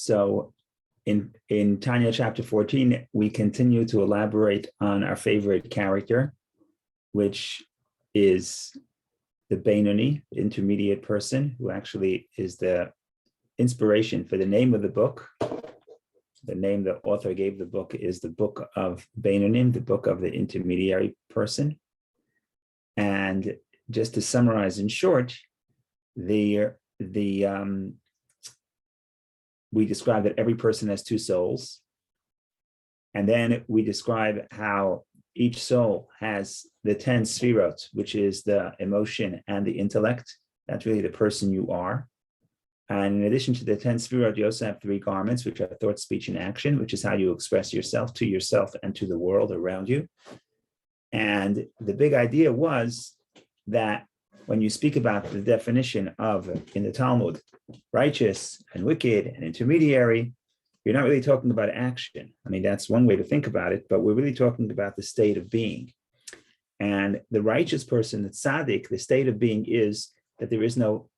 So in Tanya chapter 14, we continue to elaborate on our favorite character, which is the Beinuni, the intermediate person, who actually is the inspiration for the name of the book. The name the author gave the book is the Book of Beinuni, the book of the intermediary person. And just to summarize in short, we describe that every person has two souls. And then we describe how each soul has the 10 sfirot, which is the emotion and the intellect. That's really the person you are. And in addition to the 10 sfirot, you also have 3 garments, which are thought, speech, and action, which is how you express yourself to yourself and to the world around you. And the big idea was that when you speak about the definition of, in the Talmud, righteous and wicked and intermediary, you're not really talking about action. I mean, that's one way to think about it, but we're really talking about the state of being. And the righteous person, the tzaddik, the state of being is that there is no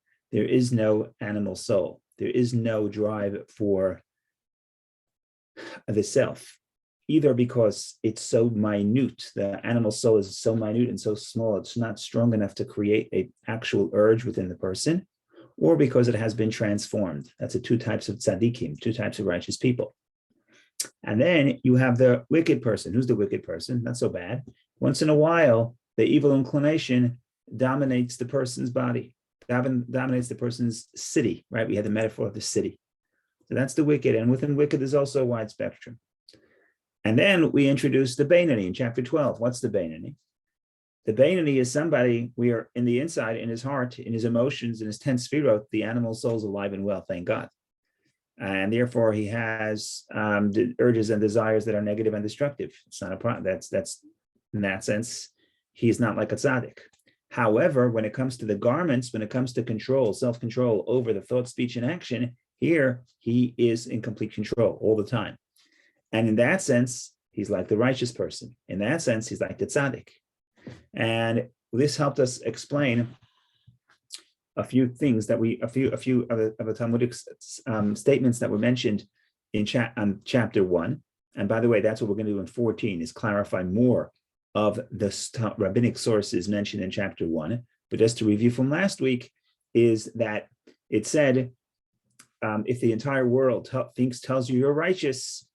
animal soul. There is no drive for the self, either because it's so minute, the animal soul is so minute and so small, it's not strong enough to create an actual urge within the person, or because it has been transformed. That's the 2 types of tzaddikim, 2 types of righteous people. And then you have the wicked person. Who's the wicked person? Not so bad. Once in a while, the evil inclination dominates the person's body, dominates the person's city, right? We had the metaphor of the city. So that's the wicked. And within wicked, there's also a wide spectrum. And then we introduce the Beinuni in chapter 12. What's the Beinuni? The Beinuni is somebody we are in the inside, in his heart, in his emotions, in his 10 sfirot, the animal soul's alive and well, thank God. And therefore he has the urges and desires that are negative and destructive. It's not a problem. That's in that sense, he's not like a tzaddik. However, when it comes to the garments, when it comes to control, self-control over the thought, speech, and action, here he is in complete control all the time. And in that sense, he's like the righteous person. In that sense, he's like the tzaddik. And this helped us explain a few things that a few of the Talmudic statements that were mentioned in chapter 1. And by the way, that's what we're going to do in 14, is clarify more of the rabbinic sources mentioned in chapter 1. But just to review from last week, is that it said, if the entire world tells you you're righteous,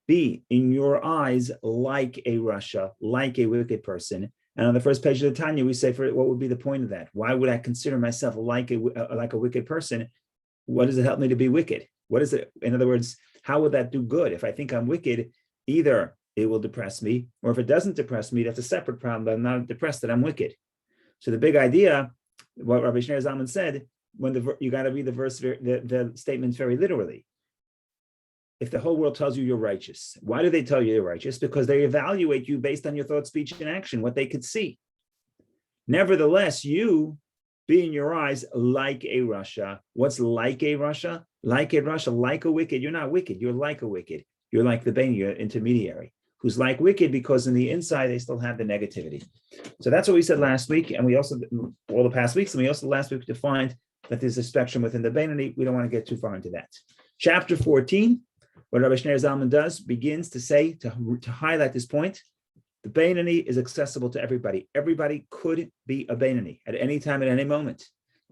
be in your eyes like a rasha, like a wicked person. And on the first page of the Tanya, we say, what would be the point of that? Why would I consider myself like a wicked person? What does it help me to be wicked? What is it? In other words, how would that do good? If I think I'm wicked, either it will depress me, or if it doesn't depress me, that's a separate problem. But I'm not depressed that I'm wicked. So the big idea, what Rabbi Shneur Zalman said, you got to read the verse, the statements very literally. If the whole world tells you you're righteous, why do they tell you you're righteous? Because they evaluate you based on your thought, speech, and action, what they could see. Nevertheless, you be in your eyes like a rasha. What's like a rasha? Like a rasha, like a wicked. You're not wicked. You're like a wicked. You're like the Beinuni, you're intermediary, who's like wicked because in the inside, they still have the negativity. So that's what we said last week. And we also, all the past weeks, and we also last week defined that there's a spectrum within the Beinuni. We don't want to get too far into that. Chapter 14, what Rabbi Shneur Zalman does, begins to say, to highlight this point, the Beinuni is accessible to everybody. Everybody could be a Beinuni at any time, at any moment.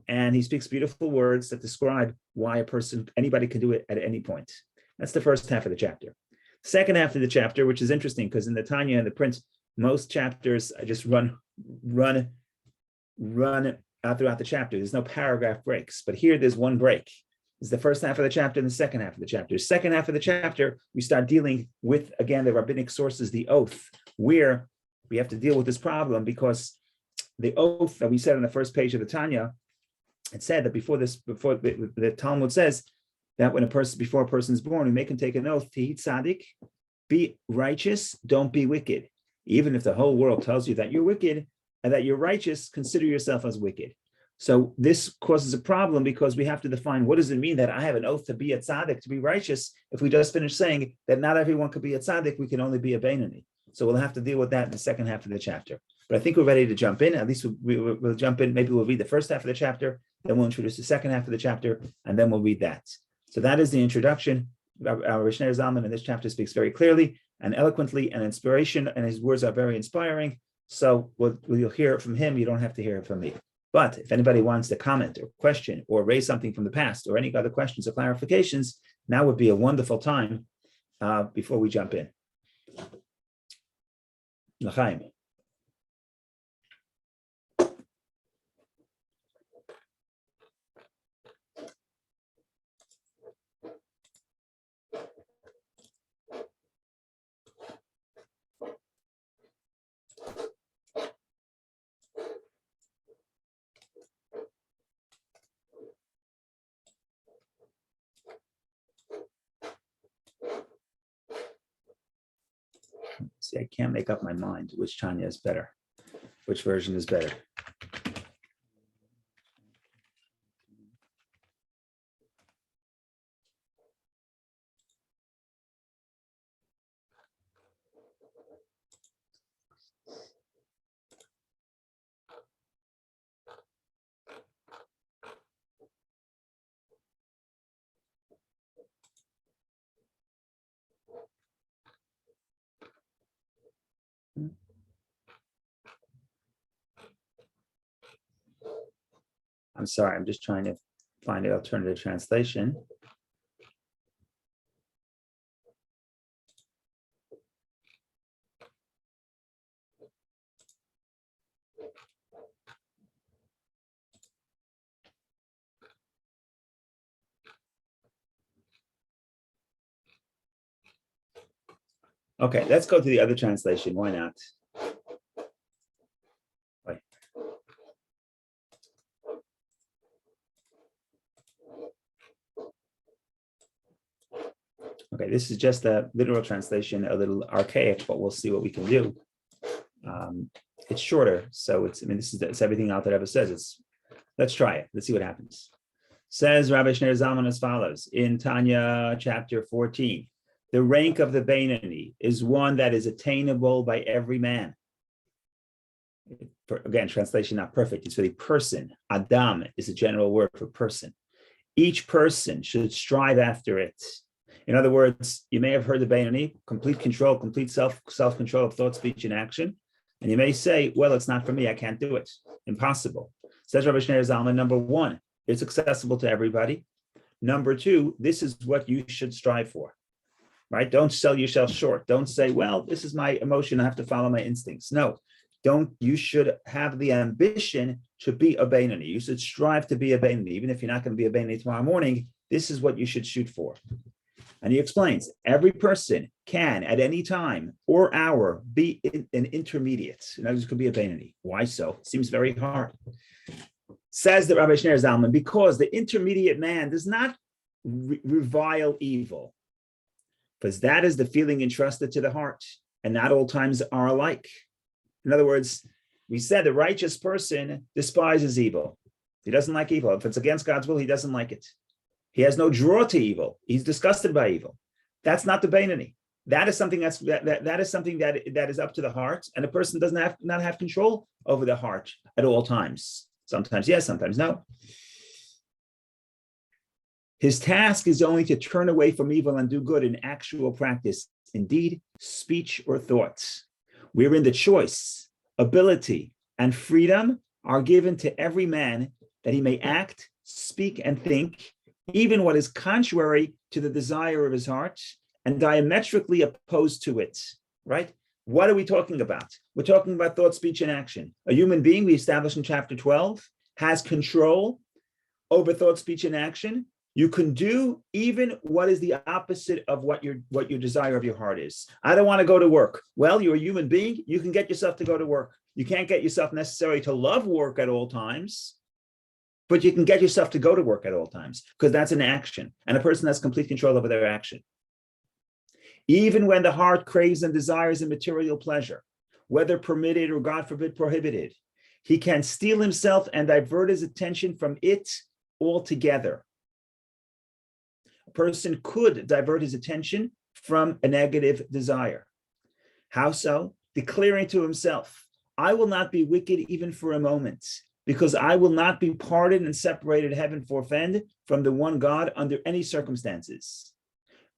And he speaks beautiful words that describe why anybody can do it at any point. That's the first half of the chapter. Second half of the chapter, which is interesting, because in the Tanya and the print, most chapters I just run out throughout the chapter. There's no paragraph breaks, but here there's one break. Is the first half of the chapter and the second half of the chapter. Second half of the chapter, we start dealing with, again, the rabbinic sources, the oath, where we have to deal with this problem because the oath that we said on the first page of the Tanya, it said that before the Talmud says that before a person's born, we make him take an oath to eat tzaddik, be righteous, don't be wicked. Even if the whole world tells you that you're wicked and that you're righteous, consider yourself as wicked. So this causes a problem because we have to define, what does it mean that I have an oath to be a tzaddik, to be righteous, if we just finished saying that not everyone could be a tzaddik, we can only be a Beinuni. So we'll have to deal with that in the second half of the chapter. But I think we're ready to jump in. At least we'll jump in. Maybe we'll read the first half of the chapter, then we'll introduce the second half of the chapter, and then we'll read that. So that is the introduction. Our Rishner Zalman in this chapter speaks very clearly and eloquently and inspiration, and his words are very inspiring. So you'll hear it from him. You don't have to hear it from me. But if anybody wants to comment or question or raise something from the past or any other questions or clarifications, now would be a wonderful time before we jump in. L'chaim. See, I can't make up my mind which Tanya is better, which version is better. I'm sorry, I'm just trying to find an alternative translation. Okay, let's go to the other translation. Why not? Wait. Okay, this is just a literal translation, a little archaic, but we'll see what we can do. It's shorter, so it's everything out that ever says. Let's try it. Let's see what happens. Says Rabbi Shneir Zalman as follows in Tanya chapter 14. The rank of the Beinuni is one that is attainable by every man. Again, translation not perfect. It's really person. Adam is a general word for person. Each person should strive after it. In other words, you may have heard the Beinuni, complete control, complete self-control of thought, speech, and action. And you may say, well, it's not for me. I can't do it. Impossible. Says Rabbi Shneir Zalman, number one, it's accessible to everybody. Number two, this is what you should strive for. Right? Don't sell yourself short. Don't say, well, this is my emotion. I have to follow my instincts. No, you should have the ambition to be a Beinuni. You should strive to be a Beinuni. Even if you're not going to be a Beinuni tomorrow morning, this is what you should shoot for. And he explains, every person can at any time or hour be an intermediate. In other words, it could be a Beinuni. Why so? It seems very hard. Says the Rabbi Shneir Zalman, because the intermediate man does not revile evil, because that is the feeling entrusted to the heart, and not all times are alike. In other words, we said the righteous person despises evil. He doesn't like evil. If it's against God's will, he doesn't like it. He has no draw to evil. He's disgusted by evil. That's not the Beinuni. That is something that is up to the heart, and a person does not have control over the heart at all times. Sometimes yes, sometimes no. His task is only to turn away from evil and do good in actual practice, indeed, speech or thoughts, wherein the choice, ability, and freedom are given to every man that he may act, speak, and think, even what is contrary to the desire of his heart and diametrically opposed to it, right? What are we talking about? We're talking about thought, speech, and action. A human being, we established in chapter 12, has control over thought, speech, and action. You can do even what is the opposite of what your desire of your heart is. I don't want to go to work. Well, you're a human being. You can get yourself to go to work. You can't get yourself necessarily to love work at all times, but you can get yourself to go to work at all times because that's an action, and a person has complete control over their action. Even when the heart craves and desires a material pleasure, whether permitted or, God forbid, prohibited, he can steel himself and divert his attention from it altogether. A person could divert his attention from a negative desire. How so? Declaring to himself, I will not be wicked even for a moment. because I will not be parted and separated, heaven forfend, from the one God under any circumstances.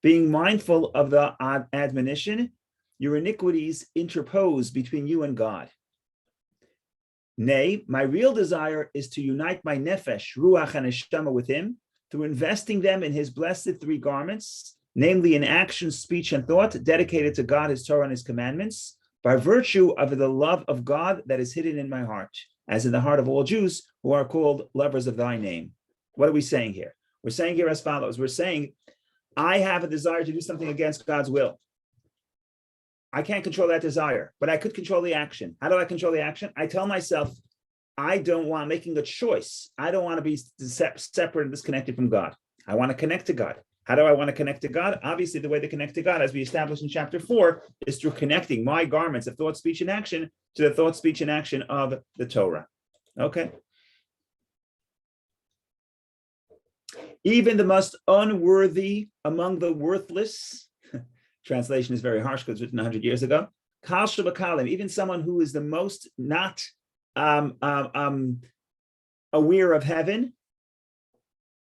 Being mindful of the admonition, your iniquities interpose between you and God. Nay, my real desire is to unite my nefesh, ruach, and neshama with him through investing them in his blessed three garments, namely in action, speech, and thought, dedicated to God, his Torah, and his commandments, by virtue of the love of God that is hidden in my heart, as in the heart of all Jews who are called lovers of thy name. What are we saying here? We're saying here as follows. We're saying, I have a desire to do something against God's will. I can't control that desire, but I could control the action. How do I control the action? I tell myself, I don't want making a choice. I don't want to be separate and disconnected from God. I want to connect to God. How do I want to connect to God? Obviously, the way to connect to God, as we established in chapter 4, is through connecting my garments of thought, speech, and action to the thought, speech, and action of the Torah. Okay? Even the most unworthy among the worthless, translation is very harsh because it's written 100 years ago, Kal Shabakalim, even someone who is the most not aware of heaven,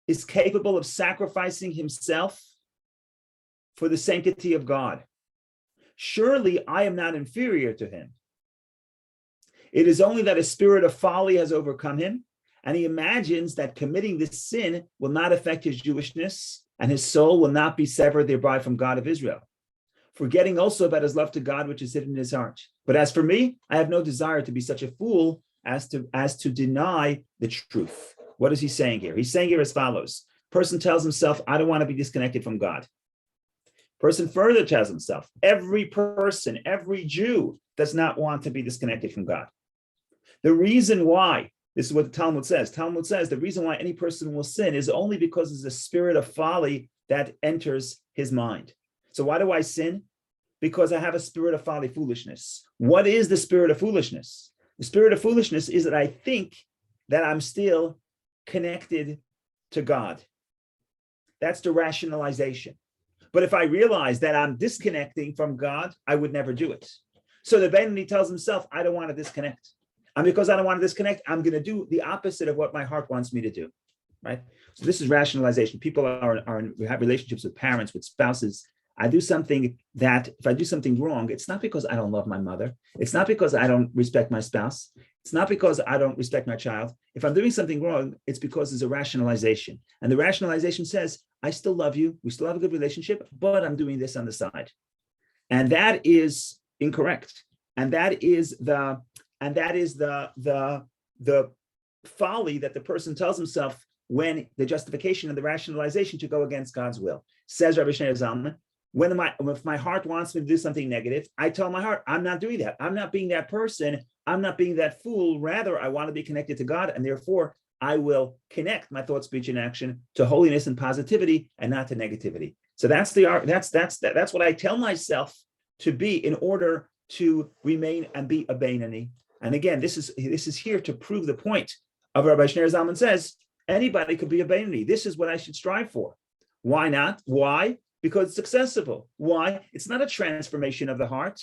is capable of sacrificing himself for the sanctity of God. Surely I am not inferior to him. It is only that a spirit of folly has overcome him, and he imagines that committing this sin will not affect his Jewishness, and his soul will not be severed thereby from God of Israel, forgetting also about his love to God, which is hidden in his heart. But as for me, I have no desire to be such a fool as to deny the truth. What is he saying here? He's saying here as follows. Person tells himself, I don't want to be disconnected from God. Person further tells himself, every person, every Jew does not want to be disconnected from God. The reason why, this is what the Talmud says. Talmud says the reason why any person will sin is only because there's a spirit of folly that enters his mind. So why do I sin? Because I have a spirit of folly, foolishness. What is the spirit of foolishness? The spirit of foolishness is that I think that I'm still connected to God. That's the rationalization. But if I realize that I'm disconnecting from God, I would never do it. So the Beinuni tells himself, I don't want to disconnect. And because I don't want to disconnect, I'm going to do the opposite of what my heart wants me to do, right? So this is rationalization. People we have relationships with parents, with spouses. I do something that, if I do something wrong, it's not because I don't love my mother. It's not because I don't respect my spouse. It's not because I don't respect my child. If I'm doing something wrong, it's because there's a rationalization. And the rationalization says, I still love you. We still have a good relationship, but I'm doing this on the side. And that is incorrect. And that is the folly that the person tells himself when the justification and the rationalization to go against God's will. Says Rabbi Shneur Zalman, if my heart wants me to do something negative, I tell my heart, I'm not doing that. I'm not being that person. I'm not being that fool. Rather, I want to be connected to God, and therefore I will connect my thought, speech, and action to holiness and positivity, and not to negativity. So that's what I tell myself to be in order to remain and be a Beinuni. And again, this is here to prove the point of Rabbi Shneur Zalman says anybody could be a Beinuni. This is what I should strive for. Why not? Why? Because it's accessible. Why? It's not a transformation of the heart.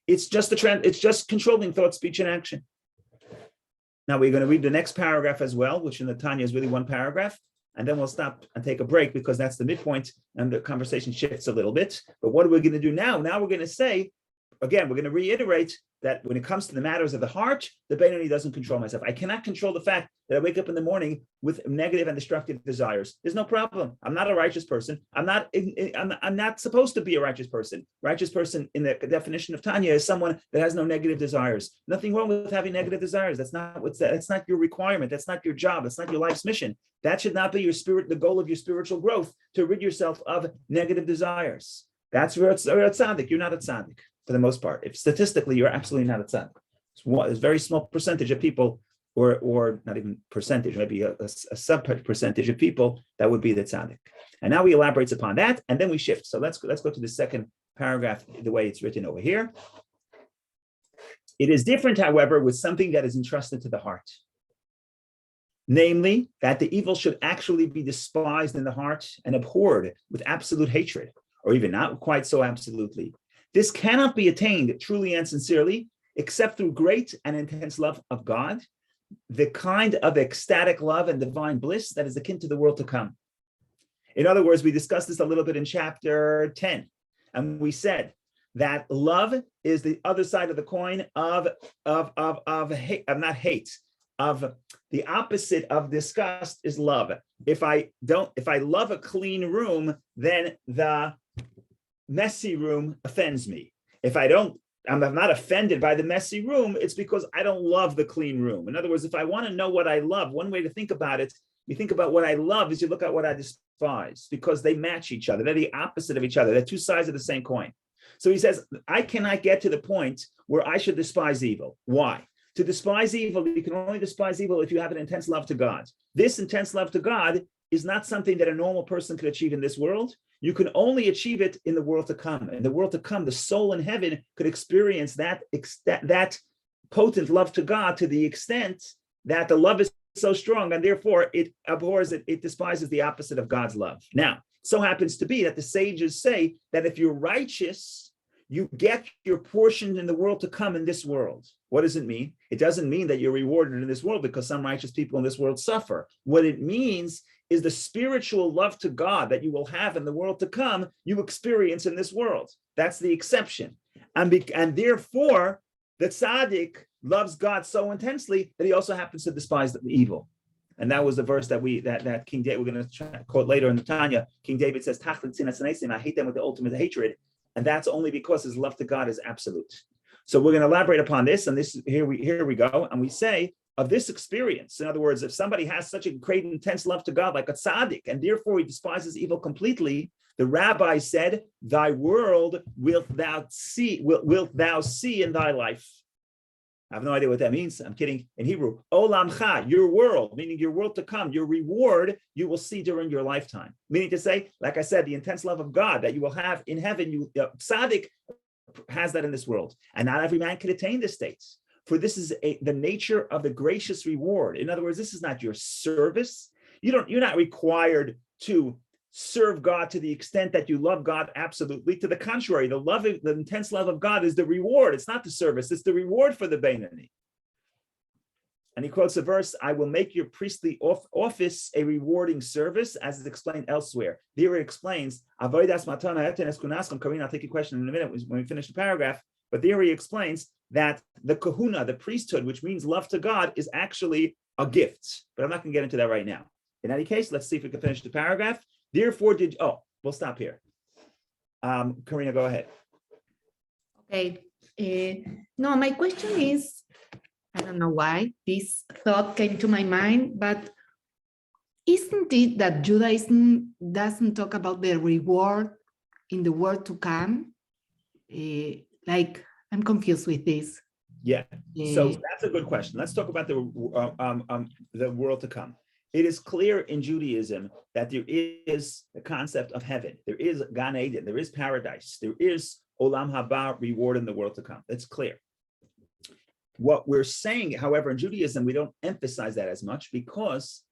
It's just it's just controlling thought, speech, and action. Now we're going to read the next paragraph as well, which in the Tanya is really one paragraph, and then we'll stop and take a break because that's the midpoint and the conversation shifts a little bit. But what are we going to do now? Now we're going to say, again, we're going to reiterate that when it comes to the matters of the heart, the Beinuni doesn't control myself. I cannot control the fact that I wake up in the morning with negative and destructive desires. There's no problem. I'm not a righteous person. I'm not supposed to be a righteous person. Righteous person in the definition of Tanya is someone that has no negative desires. Nothing wrong with having negative desires. That's not your requirement. That's not your job. That's not your life's mission. That should not be your spirit, the goal of your spiritual growth, to rid yourself of negative desires. That's where it's a tzaddik. You're not a tzaddik. For the most part, if statistically you're absolutely not a tzaddik. It's a very small percentage of people, or not even percentage, maybe a sub percentage of people that would be the tzaddik. And now he elaborates upon that, and then we shift. So let's go to the second paragraph, the way it's written over here. It is different, however, with something that is entrusted to the heart. Namely, that the evil should actually be despised in the heart and abhorred with absolute hatred, or even not quite so absolutely. This cannot be attained truly and sincerely, except through great and intense love of God, the kind of ecstatic love and divine bliss that is akin to the world to come. In other words, we discussed this a little bit in chapter 10, and we said that love is the other side of the coin of hate, of not hate, of the opposite of disgust is love. If I love a clean room, then the messy room offends me. If I'm not offended by the messy room, it's because I don't love the clean room. In other words, if I want to know what I love, one way to think about it, you think about what I love is you look at what I despise, because they match each other. They're the opposite of each other. They're two sides of the same coin. So he says, I cannot get to the point where I should despise evil. Why? To despise evil, you can only despise evil if you have an intense love to God. This intense love to God is not something that a normal person could achieve in this world. You can only achieve it in the world to come. In the world to come, the soul in heaven could experience that potent love to God to the extent that the love is so strong, and therefore it abhors it, it despises the opposite of God's love. Now, so happens to be that the sages say that if you're righteous, you get your portion in the world to come in this world. What does it mean? It doesn't mean that you're rewarded in this world because some righteous people in this world suffer. What it means is the spiritual love to God that you will have in the world to come, you experience in this world. That's the exception. And therefore, the tzaddik loves God so intensely that he also happens to despise the evil. And that was the verse that King David, we're going to quote later in the Tanya. King David says, I hate them with the ultimate hatred. And that's only because his love to God is absolute. So we're going to elaborate upon this. And here we go. And we say of this experience, in other words, if somebody has such a great intense love to God, like a tzaddik, and therefore he despises evil completely, the rabbi said, thy world wilt thou see in thy life. I have no idea what that means. I'm kidding. In Hebrew, olamcha, your world, meaning your world to come, your reward, you will see during your lifetime. Meaning to say, like I said, the intense love of God that you will have in heaven, tzaddik has that in this world. And not every man can attain this state. For this is the nature of the gracious reward. In other words, this is not your service. You're not required to serve God to the extent that you love God absolutely. To the contrary, the intense love of God is the reward. It's not the service, it's the reward for the Beinuni. And he quotes a verse, I will make your priestly office a rewarding service, as is explained elsewhere. There it explains, Avodas matana etenes kunaskim. Karina, I'll take your question in a minute when we finish the paragraph. But there he explains that the kahuna, the priesthood, which means love to God, is actually a gift. But I'm not going to get into that right now. In any case, let's see if we can finish the paragraph. Therefore, we'll stop here. Karina, go ahead. Okay. No, my question is, I don't know why this thought came to my mind, but isn't it that Judaism doesn't talk about the reward in the world to come? I'm confused with this. Yeah, so that's a good question. Let's talk about the world to come. It is clear in Judaism that there is the concept of heaven. There is Gan Eden. There is paradise. There is Olam Haba, reward in the world to come. That's clear. What we're saying, however, in Judaism, we don't emphasize that as much because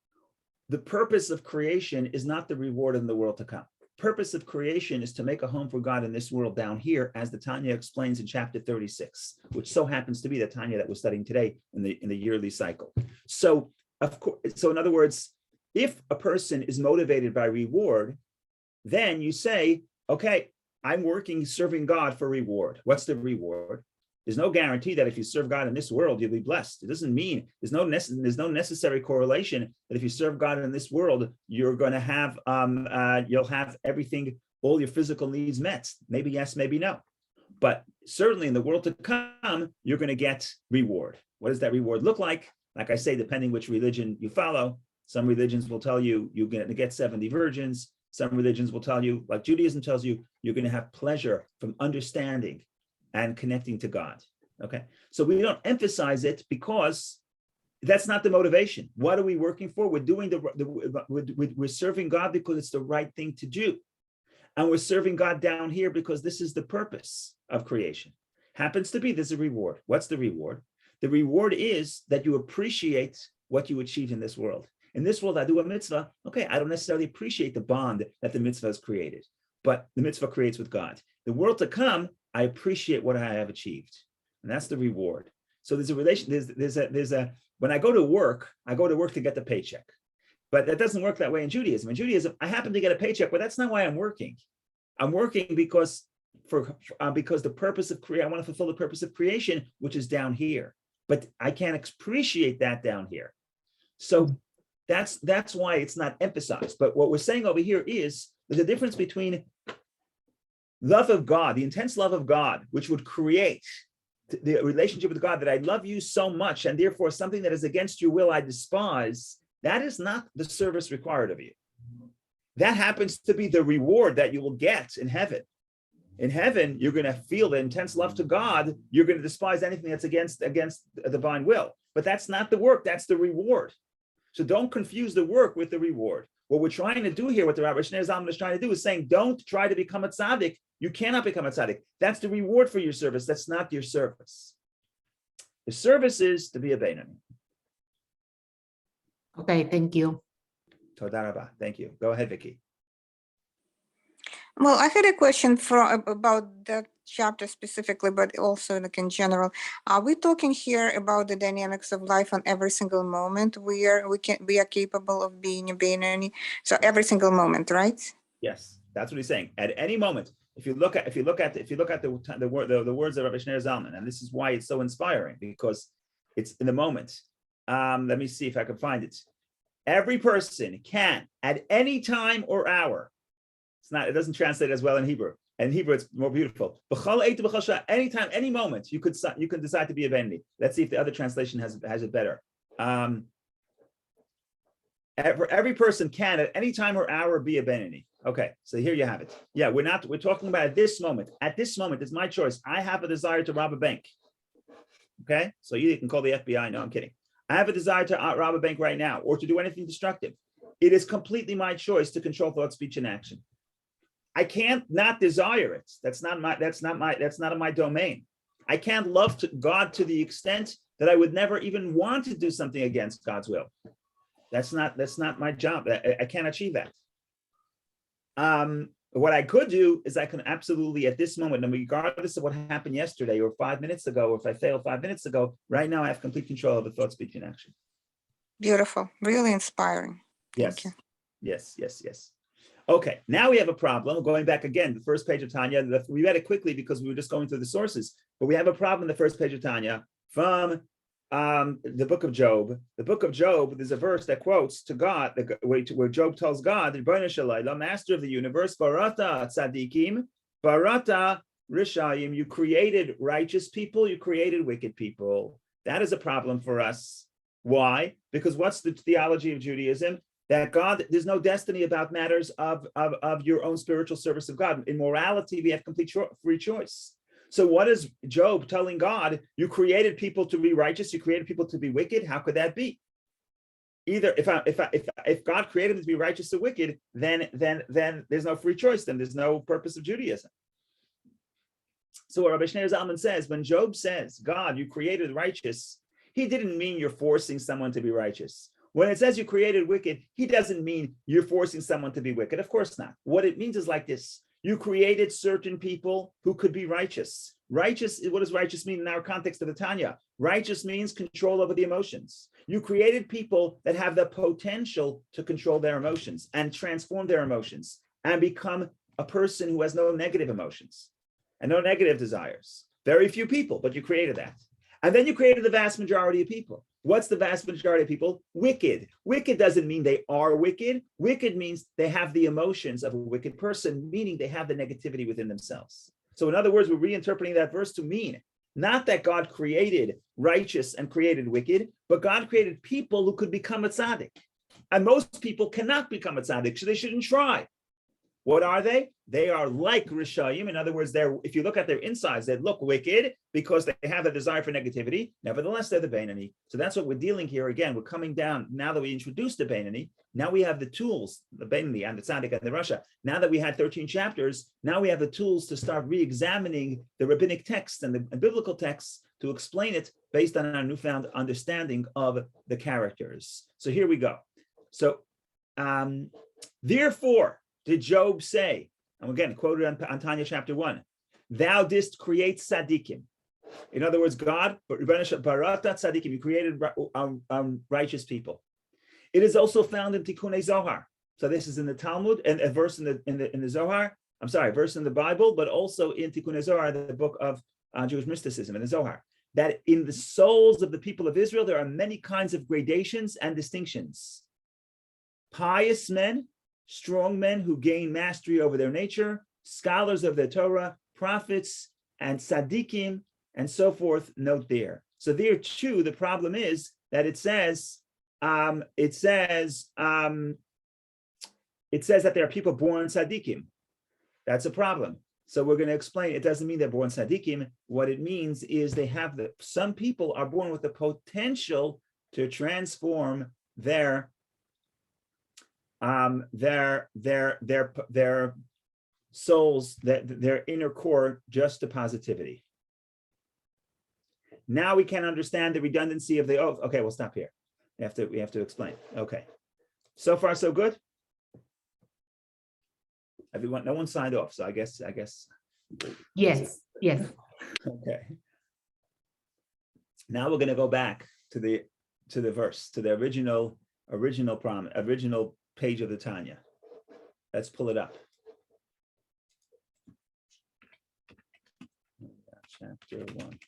the purpose of creation is not the reward in the world to come. The purpose of creation is to make a home for God in this world down here, as the Tanya explains in chapter 36, which so happens to be the Tanya that we're studying today in the yearly cycle. So, of course, in other words, if a person is motivated by reward, then you say, okay, I'm serving God for reward. What's the reward? There's no guarantee that if you serve God in this world, you'll be blessed. It doesn't mean there's no necessary correlation that if you serve God in this world, you're going to have you'll have everything, all your physical needs met. Maybe yes, maybe no. But certainly in the world to come, you're going to get reward. What does that reward look like? Like I say, depending which religion you follow, some religions will tell you you're going to get 70 virgins. Some religions will tell you, like Judaism tells you, you're going to have pleasure from understanding and connecting to God. Okay, so we don't emphasize it because that's not the motivation. What are we working for? We're doing we're serving God because it's the right thing to do, and we're serving God down here because this is the purpose of creation. Happens to be there's a reward. What's the reward? The reward is that you appreciate what you achieve in this world. In this world, I do a mitzvah. Okay, I don't necessarily appreciate the bond that the mitzvah has created, but the mitzvah creates with God. The world to come, I appreciate what I have achieved, and that's the reward. So there's a relation. There's when I go to work to get the paycheck. But that doesn't work that way in Judaism. In Judaism, I happen to get a paycheck, but that's not why I'm working. I'm working because the purpose of I want to fulfill the purpose of creation, which is down here. But I can't appreciate that down here. So that's why it's not emphasized. But what we're saying over here is there's a difference between love of God, the intense love of God, which would create the relationship with God, that I love you so much, and therefore something that is against your will I despise. That is not the service required of you. That happens to be the reward that you will get in heaven. In heaven, you're going to feel the intense love to God. You're going to despise anything that's against the divine will. But that's not the work. That's the reward. So don't confuse the work with the reward. What we're trying to do here, what the Rabbi Shneur Zalman is trying to do, is saying, don't try to become a tzaddik. You cannot become a tzaddik. That's the reward for your service. That's not your service. The service is to be a Beinuni. Okay, thank you. Toda rabah. Thank you. Go ahead, Vicky. Well, I had a question about that chapter specifically, but also like in general. Are we talking here about the dynamics of life on every single moment where we are capable of being a Beinuni? So every single moment, right? Yes, that's what he's saying. At any moment, if you look at the words of Rabbi Shneur Zalman, and this is why it's so inspiring, because it's in the moment. Let me see if I can find it. Every person can at any time or hour. It doesn't translate as well in Hebrew. In Hebrew, it's more beautiful. Anytime, any moment, you can decide to be a Beinuni. Let's see if the other translation has it better. Every person can at any time or hour be a Beinuni. Okay, so here you have it. Yeah, we're talking about at this moment. At this moment, it's my choice. I have a desire to rob a bank. Okay, so you can call the FBI. No, I'm kidding. I have a desire to rob a bank right now, or to do anything destructive. It is completely my choice to control thought, speech, and action. I can't not desire it. That's not in my domain. I can't love God to the extent that I would never even want to do something against God's will. That's not my job. I can't achieve that. What I could do is I can absolutely, at this moment, and regardless of what happened yesterday or 5 minutes ago, or if I failed 5 minutes ago, right now I have complete control over thought, speech, and action. Beautiful, really inspiring. Yes, yes. Okay, now we have a problem. Going back again, the first page of Tanya. We read it quickly because we were just going through the sources, but we have a problem in the first page of Tanya from the book of Job. The book of Job, there's a verse that quotes to God, where Job tells God, the master of the universe, Barata tzadikim, Barata rishayim, you created righteous people, you created wicked people. That is a problem for us. Why? Because what's the theology of Judaism? That God, there's no destiny about matters of your own spiritual service of God. In morality, we have complete free choice. So what is Job telling God? You created people to be righteous, you created people to be wicked. How could that be? Either if God created them to be righteous or wicked, then there's no free choice. Then there's no purpose of Judaism. So what Rabbi Shneur Zalman says, when Job says, God, you created righteous, he didn't mean you're forcing someone to be righteous. When it says you created wicked, he doesn't mean you're forcing someone to be wicked. Of course not. What it means is like this. You created certain people who could be righteous. Righteous, what does righteous mean in our context of the Tanya? Righteous means control over the emotions. You created people that have the potential to control their emotions and transform their emotions and become a person who has no negative emotions and no negative desires. Very few people, but you created that. And then you created the vast majority of people. What's the vast majority of people? Wicked. Wicked doesn't mean they are wicked. Wicked means they have the emotions of a wicked person, meaning they have the negativity within themselves. So in other words, we're reinterpreting that verse to mean not that God created righteous and created wicked, but God created people who could become a tzaddik. And most people cannot become a tzaddik, so they shouldn't try. What are they? They are like Rishayim. In other words, if you look at their insides, they look wicked because they have a desire for negativity. Nevertheless, they're the Beinuni. So that's what we're dealing here. Again, we're coming down. Now that we introduced the Beinuni, now we have the tools, the Beinuni and the Tzaddik and the Rasha. Now that we had 13 chapters, now we have the tools to start re-examining the rabbinic texts and the biblical texts to explain it based on our newfound understanding of the characters. So here we go. So, therefore, did Job say, and again, quoted on Tanya chapter 1, thou didst create tzaddikim. In other words, God, barata tzadikim, you created righteous people. It is also found in Tikkunei Zohar. So this is in the Talmud and a verse in the Zohar. I'm sorry, a verse in the Bible, but also in Tikkunei Zohar, the book of Jewish mysticism in the Zohar. That in the souls of the people of Israel, there are many kinds of gradations and distinctions. Pious men, strong men who gain mastery over their nature, scholars of the Torah, prophets, and tzaddikim, and so forth, note there. So there too, the problem is that it says that there are people born tzaddikim. That's a problem. So we're going to explain, it doesn't mean they're born tzaddikim. What it means is some people are born with the potential to transform their souls, their inner core, just to positivity. Now we can understand the redundancy of the oath. Okay, we'll stop here. We have to explain. Okay. So far, so good? Everyone, no one signed off, so I guess. Yes. Okay. Now we're going to go back to the verse, to the original page of the Tanya. Let's pull it up. Chapter 1.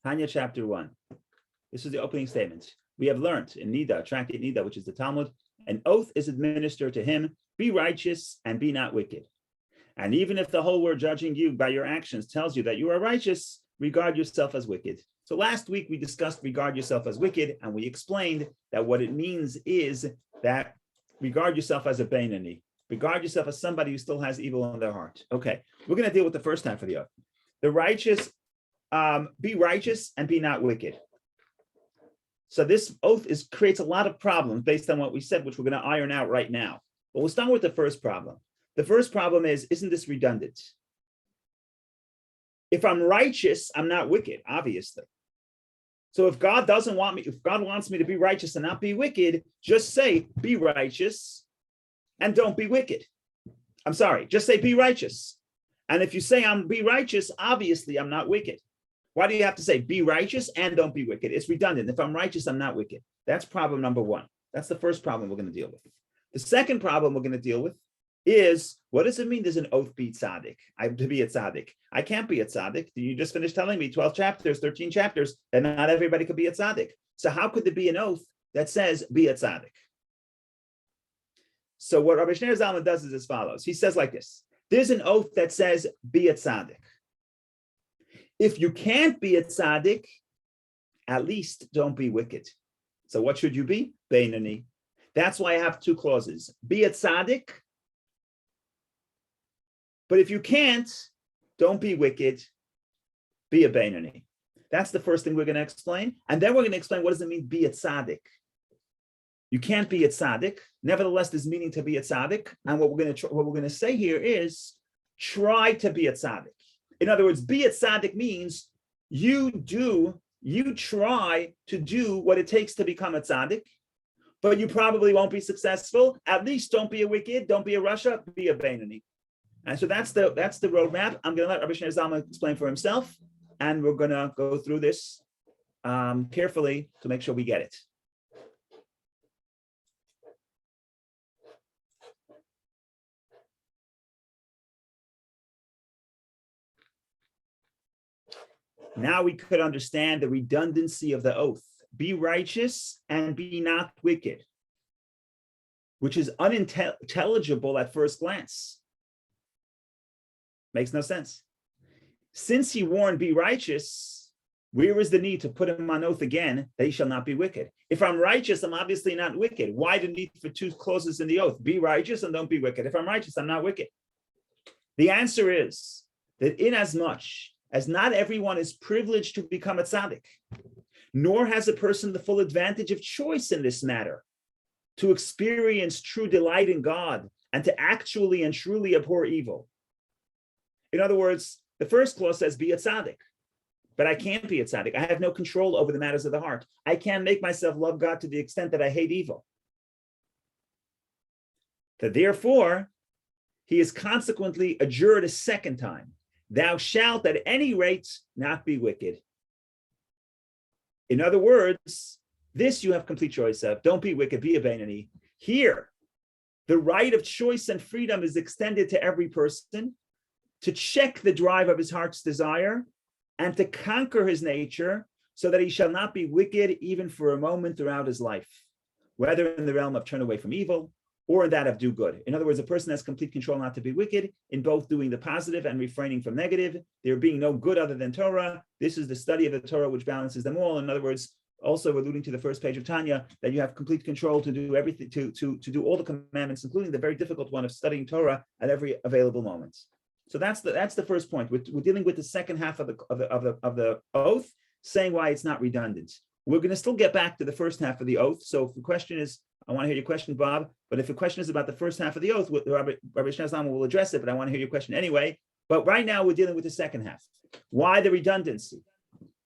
Tanya chapter 1. This is the opening statement. We have learned in Nida, tractate Nida, which is the Talmud, an oath is administered to him, be righteous and be not wicked. And even if the whole world judging you by your actions tells you that you are righteous, regard yourself as wicked. So last week we discussed regard yourself as wicked, and we explained that what it means is that regard yourself as a Beinuni. Regard yourself as somebody who still has evil in their heart. Okay, we're going to deal with the first half of the oath. The righteous, be righteous and be not wicked. So this oath creates a lot of problems based on what we said, which we're going to iron out right now. But we'll start with the first problem. The first problem is, isn't this redundant? If I'm righteous, I'm not wicked, obviously. So if God wants me to be righteous and not be wicked, just say, be righteous and don't be wicked. I'm sorry, just say, be righteous. And if you say be righteous, obviously I'm not wicked. Why do you have to say be righteous and don't be wicked? It's redundant. If I'm righteous, I'm not wicked. That's problem number one. That's the first problem we're going to deal with. The second problem we're going to deal with is, what does it mean there's an oath be tzaddik? To be a tzaddik. I can't be a tzaddik. You just finished telling me 12 chapters, 13 chapters, that not everybody could be a tzaddik. So how could there be an oath that says be a tzaddik? So what Rabbi Shneur Zalman does is as follows. He says like this. There's an oath that says be a tzaddik. If you can't be a tzaddik, at least don't be wicked. So what should you be? Beinuni. That's why I have two clauses. Be a tzaddik, but if you can't, don't be wicked, be a Beinuni. That's the first thing we're going to explain. And then we're going to explain what does it mean be a tzaddik. You can't be a tzaddik. Nevertheless, there's meaning to be a tzaddik. And what we're going to say here is try to be a tzaddik. In other words, be a tzaddik means you try to do what it takes to become a tzaddik, but you probably won't be successful. At least don't be a wicked, don't be a rasha, be a Beinuni. And so that's the roadmap. I'm going to let Rabbi Shneur Zalman explain for himself, and we're going to go through this carefully to make sure we get it. Now we could understand the redundancy of the oath. Be righteous and be not wicked, which is unintelligible at first glance. Makes no sense. Since he warned, be righteous, where is the need to put him on oath again that he shall not be wicked? If I'm righteous, I'm obviously not wicked. Why the need for two clauses in the oath? Be righteous and don't be wicked. If I'm righteous, I'm not wicked. The answer is that inasmuch as not everyone is privileged to become a tzaddik, nor has a person the full advantage of choice in this matter, to experience true delight in God and to actually and truly abhor evil. In other words, the first clause says, be a tzaddik, but I can't be a tzaddik. I have no control over the matters of the heart. I can't make myself love God to the extent that I hate evil. That therefore, he is consequently adjured a second time. Thou shalt at any rate not be wicked. In other words, this you have complete choice of. Don't be wicked, be a Beinuni. Here, the right of choice and freedom is extended to every person to check the drive of his heart's desire and to conquer his nature so that he shall not be wicked even for a moment throughout his life, whether in the realm of turn away from evil or in that of do good. In other words, a person has complete control not to be wicked in both doing the positive and refraining from negative. There being no good other than Torah. This is the study of the Torah which balances them all. In other words, also alluding to the first page of Tanya, that you have complete control to do everything, to do all the commandments, including the very difficult one of studying Torah at every available moment. So that's the first point. We're dealing with the second half of the oath, saying why it's not redundant. We're going to still get back to the first half of the oath. So if the question is, I want to hear your question, Bob, but if the question is about the first half of the oath, Rabbi Shnezlam will address it, but I want to hear your question anyway. But right now we're dealing with the second half. Why the redundancy?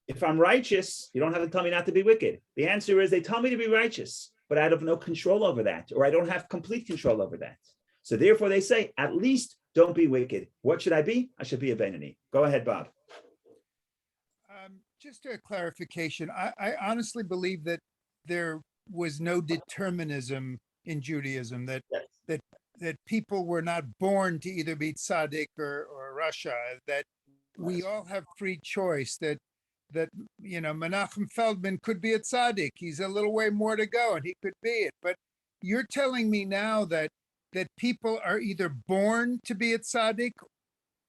If I'm righteous, you don't have to tell me not to be wicked. The answer is they tell me to be righteous, but I have no control over that, or I don't have complete control over that. So therefore they say, at least don't be wicked. What should I be? I should be a Beinuni. Go ahead, Bob. Just a clarification. I honestly believe that there was no determinism in Judaism, that Yes. that people were not born to either be tzaddik or Rasha, that we all have free choice, that Menachem Feldman could be a tzaddik. He's a little way more to go and he could be it. But you're telling me now that people are either born to be a tzaddik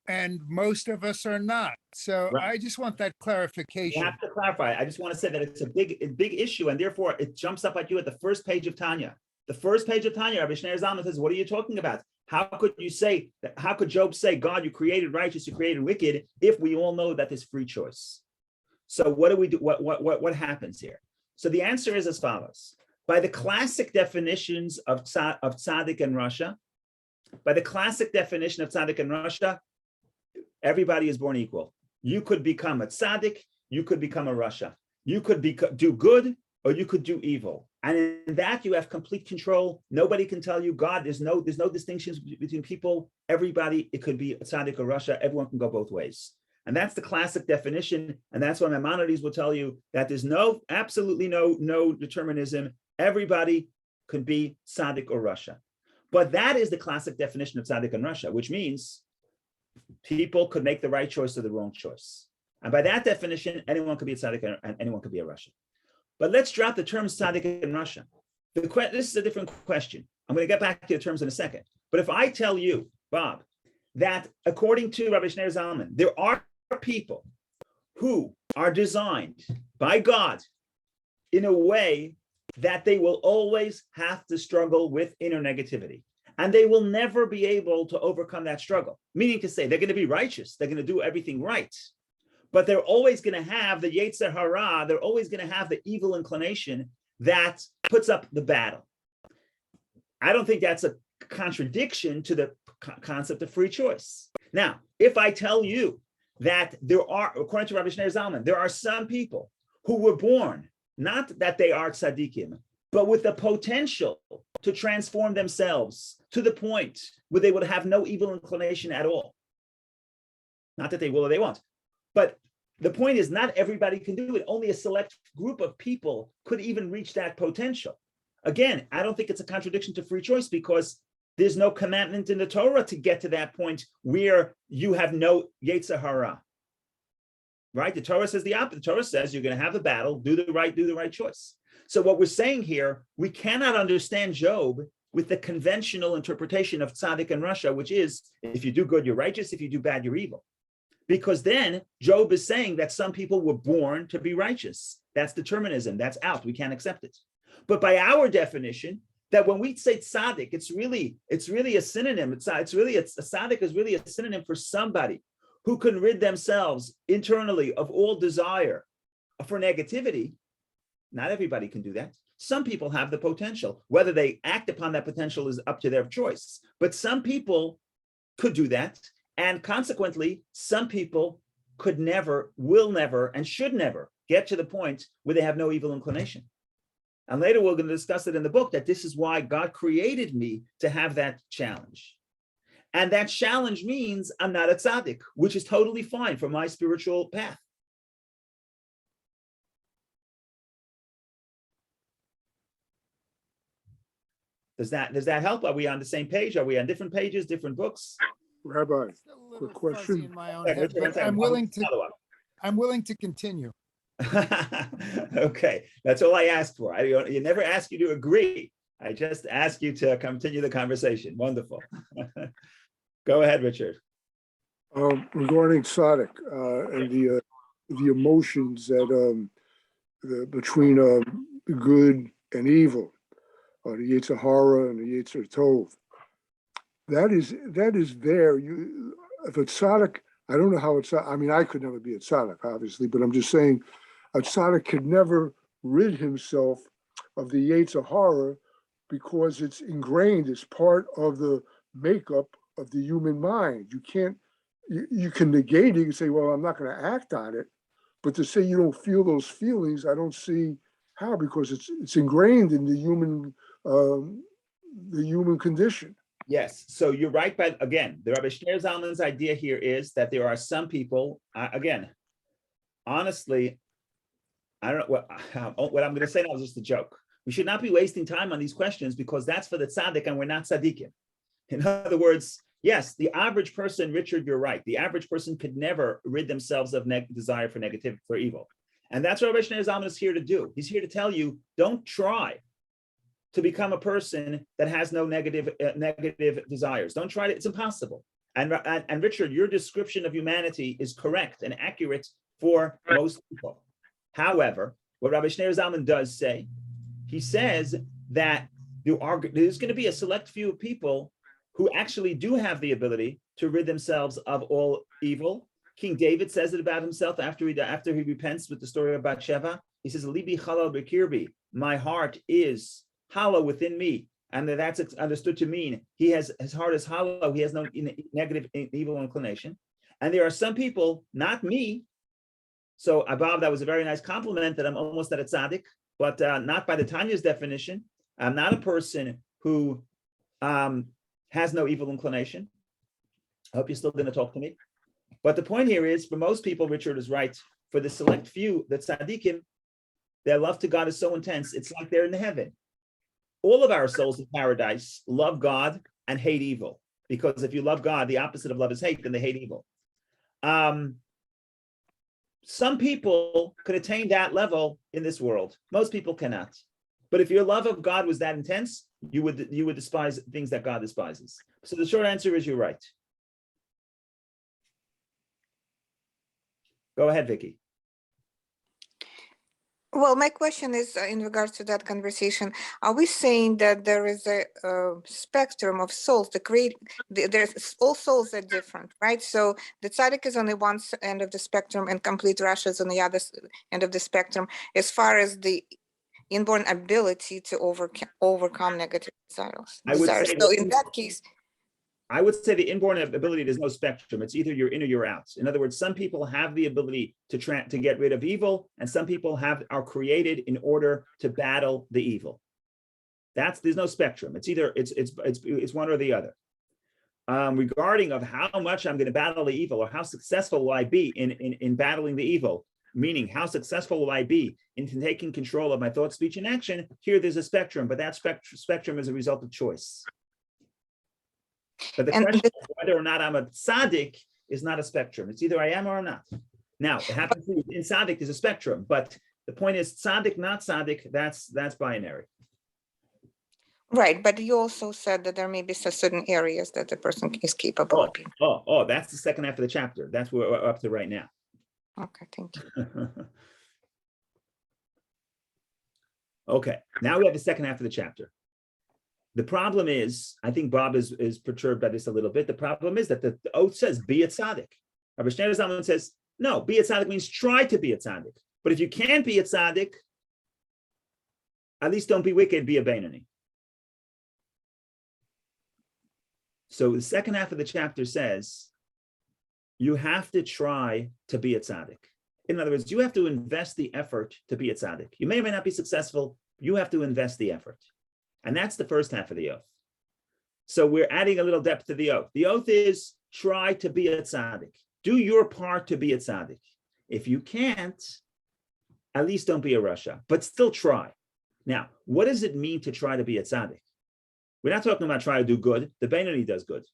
and most of us are not. So Right. I just want that clarification. You have to clarify. I just want to say that it's a big issue, and therefore it jumps up at you at the first page of Tanya. The first page of Tanya, Rabbi Shneur Zalman says, what are you talking about? How could Job say, God, you created righteous, you created wicked, if we all know that there's free choice? So what do we do? What happens here? So the answer is as follows. By the classic definitions of tzaddik and Rasha, everybody is born equal. You could become a tzaddik, you could become a Rasha. You could do good or you could do evil. And in that you have complete control. Nobody can tell you, God, there's no distinctions between people. Everybody, it could be a tzaddik or Rasha. Everyone can go both ways. And that's the classic definition. And that's why Maimonides will tell you that there's absolutely no determinism. Everybody could be tzaddik or Rasha. But that is the classic definition of tzaddik and Rasha, which means people could make the right choice or the wrong choice. And by that definition, anyone could be a tzaddik and anyone could be a Rasha. But let's drop the terms tzaddik and Rasha. This is a different question. I'm going to get back to the terms in a second. But if I tell you, Bob, that according to Rabbi Shneur Zalman, there are people who are designed by God in a way that they will always have to struggle with inner negativity. And they will never be able to overcome that struggle. Meaning to say, they're going to be righteous. They're going to do everything right. But they're always going to have the Yetzer Hara. They're always going to have the evil inclination that puts up the battle. I don't think that's a contradiction to the concept of free choice. Now, if I tell you that there are, according to Rabbi Shneur Zalman, there are some people who were born, not that they are tzaddikim, but with the potential to transform themselves to the point where they would have no evil inclination at all. Not that they will or they won't. But the point is, not everybody can do it. Only a select group of people could even reach that potential. Again, I don't think it's a contradiction to free choice because there's no commandment in the Torah to get to that point where you have no Yetzer Hara. Right? The Torah says the opposite. The Torah says you're going to have the battle, do the right choice. So what we're saying here, we cannot understand Job with the conventional interpretation of tzaddik and Rasha, which is if you do good, you're righteous. If you do bad, you're evil. Because then Job is saying that some people were born to be righteous. That's determinism. That's out. We can't accept it. But by our definition, that when we say tzaddik, it's really a synonym. A tzaddik is really a synonym for somebody who can rid themselves internally of all desire for negativity. Not everybody can do that. Some people have the potential. Whether they act upon that potential is up to their choice. But some people could do that. And consequently, some people could never, will never, and should never get to the point where they have no evil inclination. And later we're going to discuss it in the book that this is why God created me to have that challenge. And that challenge means I'm not a tzaddik, which is totally fine for my spiritual path. Does that help? Are we on the same page? Are we on different pages, different books? Rabbi, Still a little quick question. fuzzy in my own Yeah, head, Richard, one but second. I'm willing to continue. Okay, that's all I asked for. You never ask you to agree. I just ask you to continue the conversation. Wonderful. Go ahead, Richard. Regarding tzaddik and the emotions that between good and evil, the Yetzer Hara and the Yetzer Tov, that is there. If a tzaddik, I don't know how it's. I mean, I could never be a tzaddik, obviously, but I'm just saying, a tzaddik could never rid himself of the Yetzer Hara because it's ingrained. It's part of the makeup of the human mind. You can't. You can negate it. You can say, "Well, I'm not going to act on it," but to say you don't feel those feelings, I don't see how, because it's ingrained in the human condition. Yes, so you're right, but again, the Rabbi Shneur Zalman's idea here is that there are some people, again, honestly, I don't know what I'm going to say now is just a joke. We should not be wasting time on these questions because that's for the tzaddik and we're not tzaddikim. In other words, yes, the average person, Richard, you're right. The average person could never rid themselves of desire for negativity, for evil. And that's what Rabbi Shneur Zalman is here to do. He's here to tell you, don't try to become a person that has no negative desires. Don't try to, it's impossible. And Richard, your description of humanity is correct and accurate for most people. However, what Rabbi Shneur Zalman does say, he says that there's going to be a select few of people who actually do have the ability to rid themselves of all evil. King David says it about himself after he repents with the story of Bathsheba. He says, "Libi chalal b'kirbi," my heart is hollow within me, and that's understood to mean his heart is hollow. He has no negative evil inclination. And there are some people, not me. So, Bob, that was a very nice compliment that I'm almost at a tzaddik, but not by the Tanya's definition. I'm not a person who has no evil inclination. I hope you're still going to talk to me. But the point here is, for most people, Richard is right. For the select few, the tzaddikim, their love to God is so intense, it's like they're in heaven. All of our souls in paradise love God and hate evil. Because if you love God, the opposite of love is hate, then they hate evil. Some people could attain that level in this world. Most people cannot. But if your love of God was that intense, you would despise things that God despises. So the short answer is you're right. Go ahead, Vicky. Well, my question is in regards to that conversation. Are we saying that there is a spectrum of souls? There's all souls are different, right? So the tzaddik is on the one end of the spectrum and complete rasha is on the other end of the spectrum as far as the inborn ability to overcome negative desires. So in that case, I would say the inborn ability, there's no spectrum. It's either you're in or you're out. In other words, some people have the ability to get rid of evil, and some people are created in order to battle the evil. There's no spectrum. It's either it's one or the other. Regarding of how much I'm going to battle the evil, or how successful will I be in battling the evil, meaning how successful will I be in taking control of my thought, speech, and action, here there's a spectrum, but that spectrum is a result of choice. But the question of whether or not I'm a tzaddik is not a spectrum. It's either I am or I'm not. Now, it happens to be in tzaddik there's a spectrum, but the point is tzaddik, not tzaddik, that's binary. Right, but you also said that there may be certain areas that the person is capable of being. Oh, that's the second half of the chapter. That's what we're up to right now. Okay, thank you. Okay, now we have the second half of the chapter. The problem is, I think Bob is perturbed by this a little bit. The problem is that the oath says, be a tzaddik. Rabbi Shneur Zalman says, no, be a tzaddik means try to be a tzaddik. But if you can't be a tzaddik, at least don't be wicked, be a Beinuni. So the second half of the chapter says, you have to try to be a tzaddik. In other words, you have to invest the effort to be a tzaddik. You may or may not be successful. You have to invest the effort. And that's the first half of the oath. So we're adding a little depth to the oath. The oath is try to be a tzaddik. Do your part to be a tzaddik. If you can't, at least don't be a rasha, but still try. Now, what does it mean to try to be a tzaddik? We're not talking about try to do good. The Beinuni does good.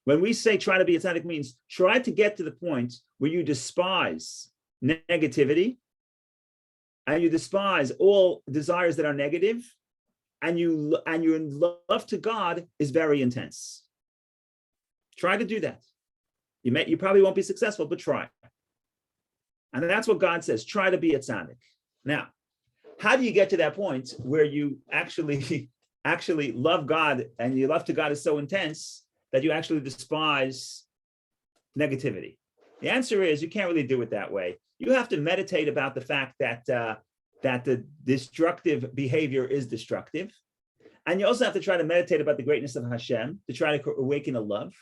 When we say try to be a tzaddik means try to get to the point where you despise negativity and you despise all desires that are negative, and your love to God is very intense. Try to do that. You probably won't be successful, but try. And that's what God says, try to be a tzaddik. Now, how do you get to that point where you actually love God and your love to God is so intense that you actually despise negativity? The answer is you can't really do it that way. You have to meditate about the fact that the destructive behavior is destructive. And you also have to try to meditate about the greatness of Hashem, to try to awaken a love.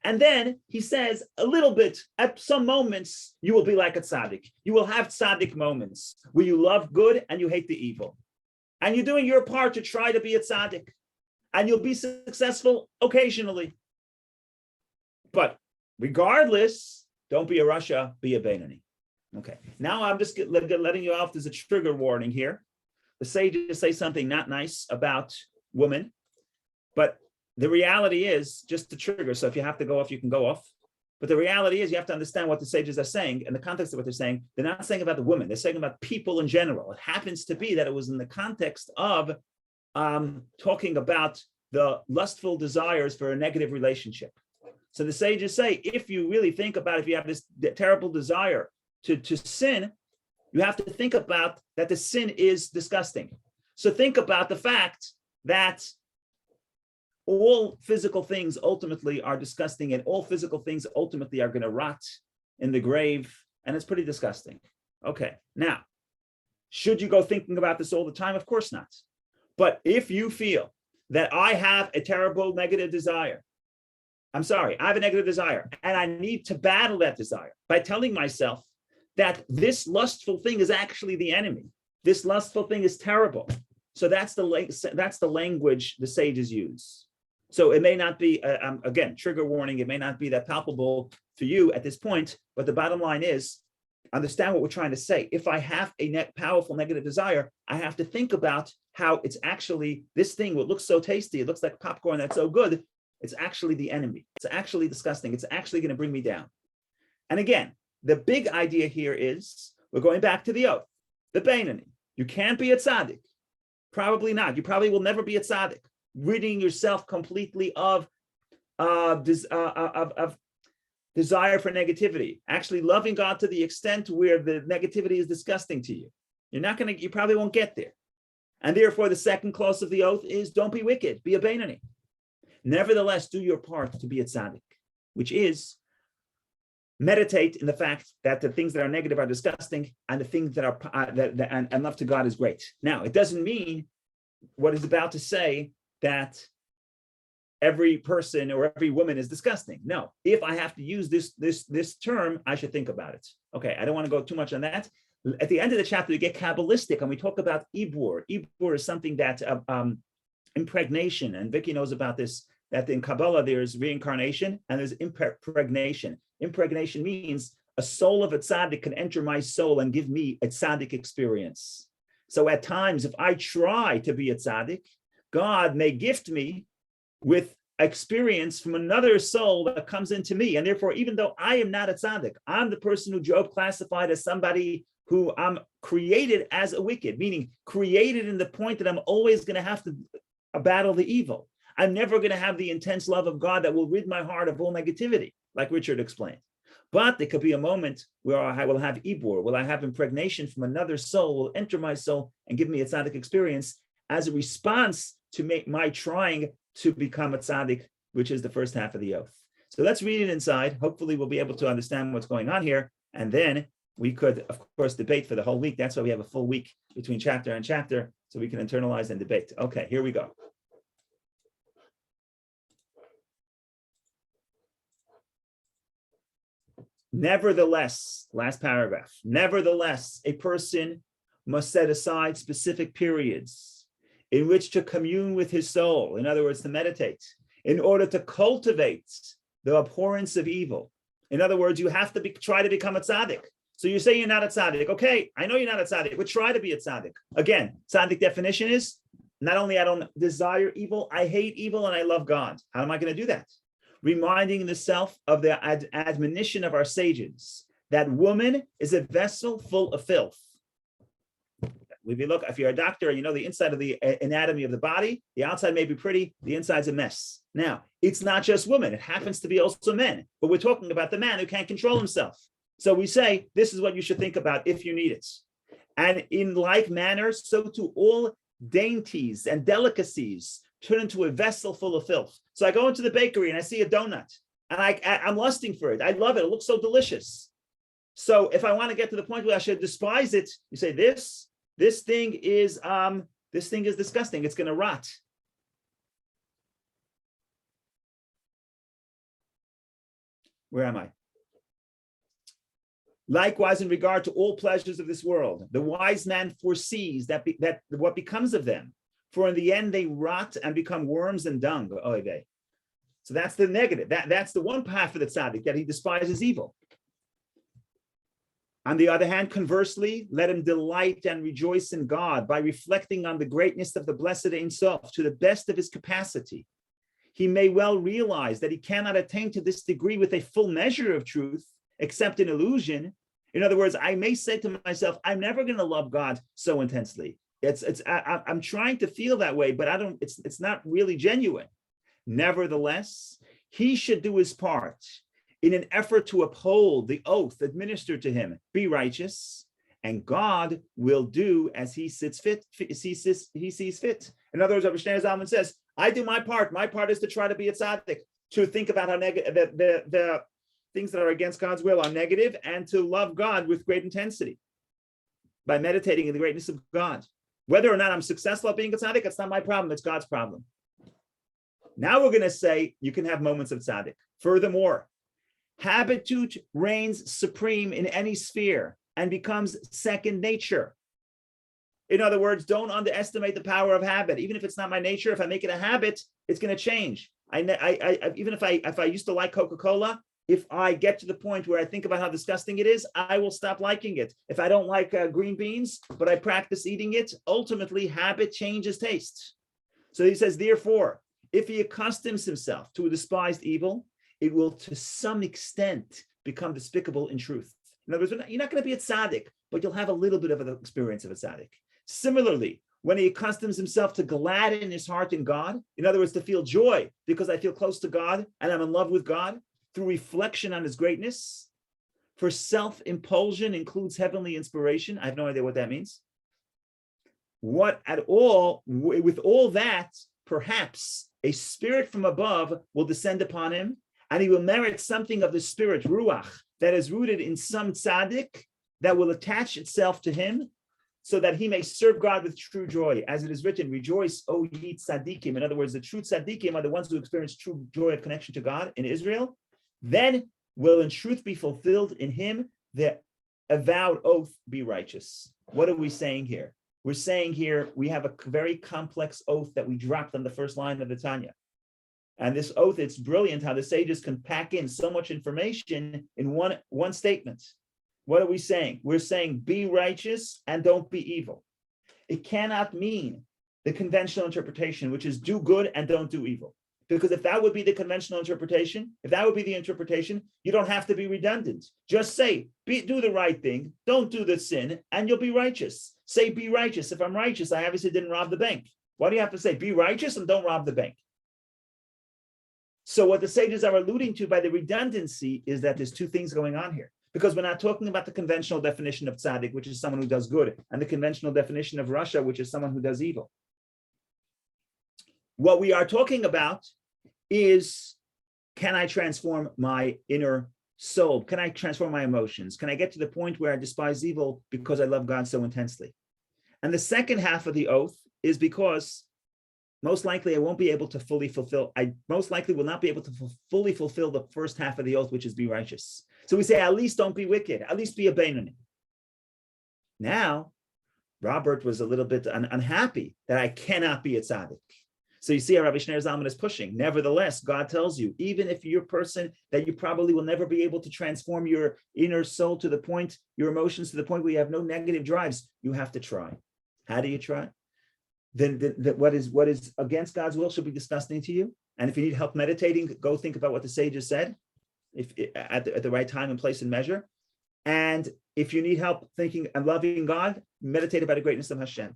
And then he says a little bit, at some moments, you will be like a tzaddik. You will have tzaddik moments where you love good and you hate the evil. And you're doing your part to try to be a tzaddik. And you'll be successful occasionally. But regardless, don't be a rasha, be a Beinuni. Okay, now I'm just letting you off. There's a trigger warning here. The sages say something not nice about women, but the reality is just the trigger. So if you have to go off, you can go off. But the reality is you have to understand what the sages are saying and the context of what they're saying. They're not saying about the women. They're saying about people in general. It happens to be that it was in the context of talking about the lustful desires for a negative relationship. So the sages say, if you really think about, if you have this terrible desire to sin, you have to think about that the sin is disgusting. So think about the fact that all physical things ultimately are disgusting, and all physical things ultimately are going to rot in the grave, and it's pretty disgusting. Okay, now, should you go thinking about this all the time? Of course not. But if you feel that I have a terrible negative desire, I have a negative desire, and I need to battle that desire by telling myself that this lustful thing is actually the enemy. This lustful thing is terrible. So that's the language the sages use. So it may not be, again, trigger warning, it may not be that palpable for you at this point, but the bottom line is, understand what we're trying to say. If I have a powerful negative desire, I have to think about how it's actually, this thing, what looks so tasty, it looks like popcorn that's so good, it's actually the enemy. It's actually disgusting. It's actually going to bring me down. And again, the big idea here is, we're going back to the oath, the Beinuni. You can't be a tzaddik. Probably not. You probably will never be a tzaddik. Ridding yourself completely of desire for negativity. Actually loving God to the extent where the negativity is disgusting to you. You probably won't get there. And therefore, the second clause of the oath is, don't be wicked, be a Beinuni. Nevertheless, do your part to be a tzaddik, which is meditate in the fact that the things that are negative are disgusting, and the things that are and love to God is great. Now, it doesn't mean what is about to say that every person or every woman is disgusting. No, if I have to use this term, I should think about it. Okay, I don't want to go too much on that. At the end of the chapter, we get Kabbalistic, and we talk about ibur. Ibur is something that impregnation, and Vicky knows about this, that in Kabbalah there's reincarnation and there's impregnation. Impregnation means a soul of a tzaddik can enter my soul and give me a tzaddik experience. So at times, if I try to be a tzaddik, God may gift me with experience from another soul that comes into me. And therefore, even though I am not a tzaddik, I'm the person who Job classified as somebody who I'm created as a wicked, meaning created in the point that I'm always going to have to battle the evil. I'm never going to have the intense love of God that will rid my heart of all negativity, like Richard explained. But there could be a moment where I will have ibur, will I have impregnation from another soul, will enter my soul and give me a tzaddik experience as a response to make my trying to become a tzaddik, which is the first half of the oath. So let's read it inside. Hopefully we'll be able to understand what's going on here. And then we could, of course, debate for the whole week. That's why we have a full week between chapter and chapter, so we can internalize and debate. Okay, here we go. Nevertheless, last paragraph, nevertheless, a person must set aside specific periods in which to commune with his soul, in other words, to meditate, in order to cultivate the abhorrence of evil. In other words, you have to try to become a tzaddik. So you say you're not a tzaddik. Okay, I know you're not a tzaddik, but try to be a tzaddik. Again, tzaddik definition is not only I don't desire evil, I hate evil and I love God. How am I going to do that? Reminding the self of the admonition of our sages that woman is a vessel full of filth. If you're a doctor and you know the inside of the anatomy of the body, the outside may be pretty, the inside's a mess. Now, it's not just women, it happens to be also men, but we're talking about the man who can't control himself. So we say, this is what you should think about if you need it. And in like manner, so too all dainties and delicacies turn into a vessel full of filth. So I go into the bakery and I see a donut and I'm lusting for it. I love it. It looks so delicious. So if I want to get to the point where I should despise it, you say this thing is disgusting. It's going to rot. Where am I? Likewise, in regard to all pleasures of this world, the wise man foresees that what becomes of them. For in the end, they rot and become worms and dung. So that's the negative. That's the one path for the tzaddik, that he despises evil. On the other hand, conversely, let him delight and rejoice in God by reflecting on the greatness of the blessed Ein Sof to the best of his capacity. He may well realize that he cannot attain to this degree with a full measure of truth, except in illusion. In other words, I may say to myself, I'm never going to love God so intensely. I'm trying to feel that way, but it's not really genuine. Nevertheless, he should do his part in an effort to uphold the oath administered to him, be righteous, and God will do as he sees fit. In other words, Rabbi Shneur Zalman says, I do my part. My part is to try to be a tzaddik, to think about how the things that are against God's will are negative, and to love God with great intensity by meditating in the greatness of God. Whether or not I'm successful at being a tzaddik, it's not my problem, it's God's problem. Now we're going to say you can have moments of tzaddik. Furthermore, habitude reigns supreme in any sphere and becomes second nature. In other words, don't underestimate the power of habit. Even if it's not my nature, if I make it a habit, it's going to change. Even if I used to like Coca-Cola, if I get to the point where I think about how disgusting it is, I will stop liking it. If I don't like green beans, but I practice eating it, ultimately habit changes taste. So he says, therefore, if he accustoms himself to a despised evil, it will to some extent become despicable in truth. In other words, you're not going to be a tzaddik, but you'll have a little bit of an experience of a tzaddik. Similarly, when he accustoms himself to gladden his heart in God, in other words, to feel joy because I feel close to God and I'm in love with God, through reflection on his greatness, for self-impulsion includes heavenly inspiration. I have no idea what that means. With all that, perhaps a spirit from above will descend upon him, and he will merit something of the spirit, ruach, that is rooted in some tzaddik, that will attach itself to him, so that he may serve God with true joy. As it is written, rejoice, O ye tzaddikim. In other words, the true tzaddikim are the ones who experience true joy of connection to God in Israel. Then will in truth be fulfilled in him the avowed oath, be righteous. What are we saying here? We're saying here we have a very complex oath that we dropped on the first line of the Tanya. And this oath, it's brilliant how the sages can pack in so much information in one statement. What are we saying? We're saying be righteous and don't be evil. It cannot mean the conventional interpretation, which is do good and don't do evil. Because if that would be the conventional interpretation, you don't have to be redundant. Just say, do the right thing, don't do the sin, and you'll be righteous. Say, be righteous. If I'm righteous, I obviously didn't rob the bank. Why do you have to say, be righteous and don't rob the bank? So what the sages are alluding to by the redundancy is that there's two things going on here. Because we're not talking about the conventional definition of tzaddik, which is someone who does good, and the conventional definition of Rasha, which is someone who does evil. What we are talking about is Can I transform my inner soul? Can I transform my emotions? Can I get to the point where I despise evil because I love God so intensely? And the second half of the oath is because most likely I won't be able to fully fulfill, I most likely will not be able to fully fulfill the first half of the oath, which is be righteous. So we say, at least don't be wicked, at least be a Beinuni. Now, Robert was a little bit unhappy that I cannot be a tzaddik. So you see how Rabbi Shneur Zalman is pushing. Nevertheless, God tells you, even if you're a person that you probably will never be able to transform your inner soul to the point, your emotions to the point where you have no negative drives, you have to try. How do you try? Then what is against God's will should be disgusting to you. And if you need help meditating, go think about what the sages said, if at the right time and place and measure. And if you need help thinking and loving God, meditate about the greatness of Hashem.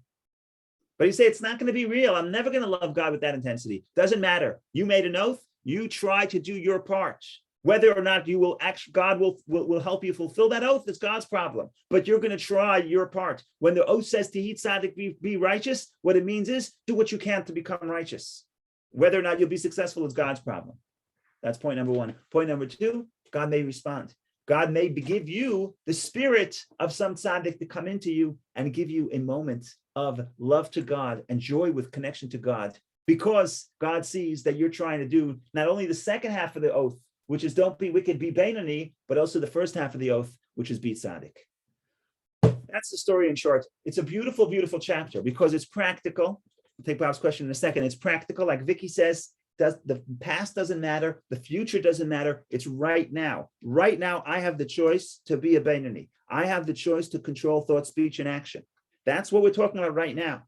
But you say, it's not going to be real. I'm never going to love God with that intensity. Doesn't matter. You made an oath. You try to do your part. Whether or not you will actually, God will help you fulfill that oath, it's God's problem. But you're going to try your part. When the oath says to eat tzaddik, be righteous, what it means is do what you can to become righteous. Whether or not you'll be successful is God's problem. That's point number one. Point number two, God may respond. God may give you the spirit of some tzaddik to come into you and give you a moment of love to God and joy with connection to God, because God sees that you're trying to do not only the second half of the oath, which is don't be wicked, be Beinuni, but also the first half of the oath, which is be tzaddik. That's the story in short. It's a beautiful, beautiful chapter because it's practical. I'll take Bob's question in a second. It's practical, like Vicky says. The past doesn't matter. The future doesn't matter. It's right now. Right now, I have the choice to be a Beinuni. I have the choice to control thought, speech, and action. That's what we're talking about right now.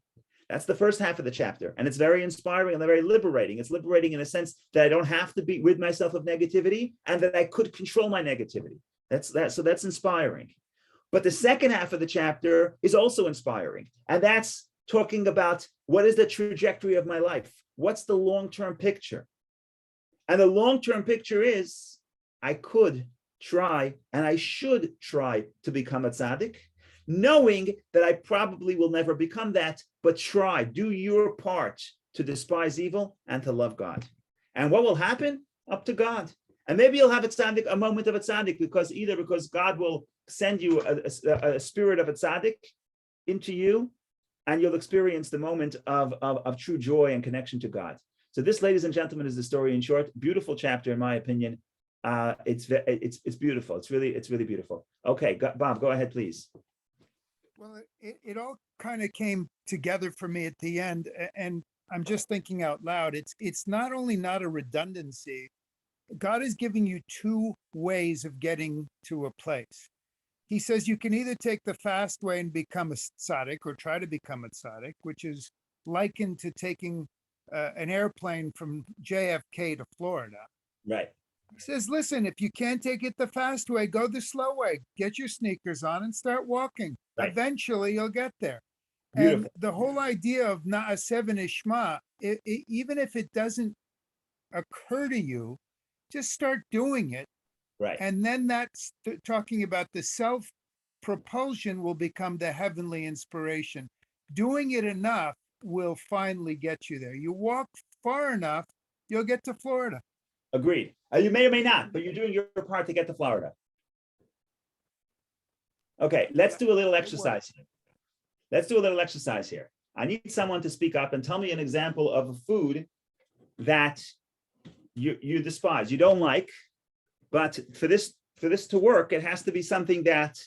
That's the first half of the chapter. And it's very inspiring and very liberating. It's liberating in a sense that I don't have to be rid myself of negativity and that I could control my negativity. So that's inspiring. But the second half of the chapter is also inspiring. And that's talking about what is the trajectory of my life? What's the long-term picture? And the long-term picture is I could try and I should try to become a tzaddik, knowing that I probably will never become that, but try, do your part to despise evil and to love God. And what will happen? Up to God. And maybe you'll have a moment of a tzaddik, because God will send you a spirit of a tzaddik into you, and you'll experience the moment of true joy and connection to God. So this, ladies and gentlemen, is the story in short. Beautiful chapter, in my opinion. It's beautiful. It's really beautiful. Okay, Bob, go ahead, please. Well, it all kind of came together for me at the end, and I'm just thinking out loud. It's not only not a redundancy. God is giving you two ways of getting to a place. He says you can either take the fast way and become a tzaddik, or try to become a tzaddik, which is likened to taking an airplane from JFK to Florida. Right. He says, listen, if you can't take it the fast way, go the slow way. Get your sneakers on and start walking. Right. Eventually, you'll get there. Beautiful. And the whole idea of Na'aseh v'nishma, even if it doesn't occur to you, just start doing it. Right. And then that's talking about the self-propulsion will become the heavenly inspiration. Doing it enough will finally get you there. You walk far enough, you'll get to Florida. Agreed. You may or may not, but you're doing your part to get to Florida. Okay, let's do a little exercise here. I need someone to speak up and tell me an example of a food that you despise, you don't like, but for this to work, it has to be something that